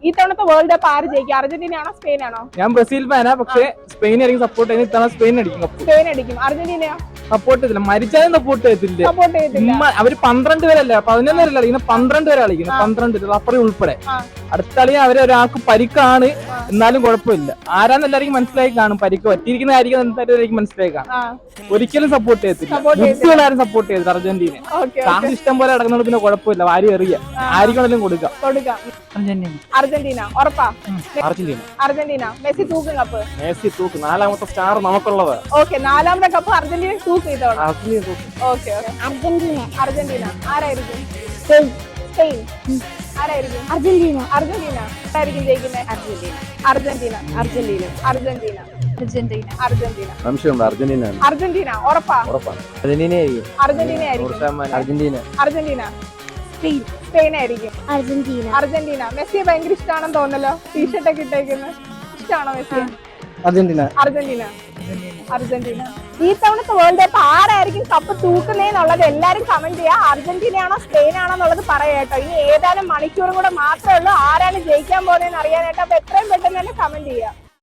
ഈ തവണത്തെ world cup ആര് ജയിക്കും? അർജന്റീന ആണോ സ്പെയിൻ ആണോ? ഞാൻ ബ്രസീൽ ഫാനാ, പക്ഷേ സ്പെയിൻ ആയിരിക്കും സപ്പോർട്ട് ചെയ്യുന്നത്. ഇത്തവണ സ്പെയിൻ അടിക്കും കപ്പ്. സ്പെയിൻ അടിക്കും. അർജന്റീനയോ? സപ്പോർട്ട് ചെയ്തില്ല, മരിച്ചാലും സപ്പോർട്ട് ചെയ്തില്ല. സപ്പോർട്ട് ചെയ്തില്ല. അവര് 12 പേരല്ല, 11 പേരല്ല കളിക്കുന്നത്, 12 പേരാ കളിക്കുന്നത്. 12 റഫറി ഉൾപ്പെടെ. അടുത്ത കളി അവരൊരാൾക്ക് പരിക്കാണ്, എന്നാലും കുഴപ്പമില്ല. ആരാന്ന് എല്ലാവർക്കും മനസ്സിലായി കാണും. പരിക്ക് പറ്റിയിരിക്കുന്ന കാര്യം എന്തായാലും മനസ്സിലായി കാണും. ഒരിക്കലും സപ്പോർട്ട് ചെയ്യത്തില്ല. ബുദ്ധികളാരും സപ്പോർട്ട് ചെയ്തില്ല അർജന്റീന. കാശ് ഇഷ്ടം പോലെ അടങ്ങുന്നത് പിന്നെ കുഴപ്പമില്ല, ആരും എറിയാം, ആർക്കാണെങ്കിലും കൊടുക്കാം. അർജന്റീന ഉറപ്പാ? അർജന്റീന. അർജന്റീന. മെസ്സി തൂക്കും കപ്പ്. മെസ്സി തൂക്കും. 4ാമത്തെ സ്റ്റാർ നമുക്കുള്ളത്. ഓക്കെ, 4ാമത്തെ കപ്പ് അർജന്റീന തൂക്കും ഇതോടെ. ഓക്കെ. അർജന്റീന. അർജന്റീന. ആരായിരിക്കും? സ്പെയിൻ. ആരായിരിക്കും? അർജന്റീന. അർജന്റീന. ആരായിരിക്കും ജയിക്കുന്നത്? Argentina. Argentina. Argentina. Argentina. Argentina. സംശയമുണ്ട്. അർജന്റീന. അർജന്റീന ഉറപ്പാ? അർജന്റീന ആയിരിക്കും. അർജന്റീന ആയിരിക്കും. അർജന്റീന. അർജന്റീന. സ്പെയിൻ. സ്പെയിൻ ആയിരിക്കും. അർജന്റീന. അർജന്റീന. മെസ്സിയെ ഭയങ്കര ഇഷ്ടമാണെന്ന് തോന്നല്ലോ, ടീഷർട്ട് ഒക്കെ ഇട്ടേക്കുന്നത്. ഇഷ്ടമാണോ മെസ്സി? അർജന്റീന. അർജന്റീന. അർജന്റീന. ഈ തവണത്തെ വേൾഡ് കപ്പ് ആരായിരിക്കും കപ്പ് തൂക്കുന്നേന്നുള്ളത് എല്ലാരും കമന്റ് ചെയ്യാ. അർജന്റീന ആണോ സ്പെയിൻ ആണോ എന്നുള്ളത് പറയാട്ടോ. ഇനി ഏതാനും മണിക്കൂറും കൂടെ മാത്രമേ ഉള്ളൂ ആരാണ് ജയിക്കാൻ പോകുന്നതെന്ന് അറിയാനായിട്ട്. അപ്പൊ എത്രയും പെട്ടെന്ന് തന്നെ കമന്റ് ചെയ്യാം.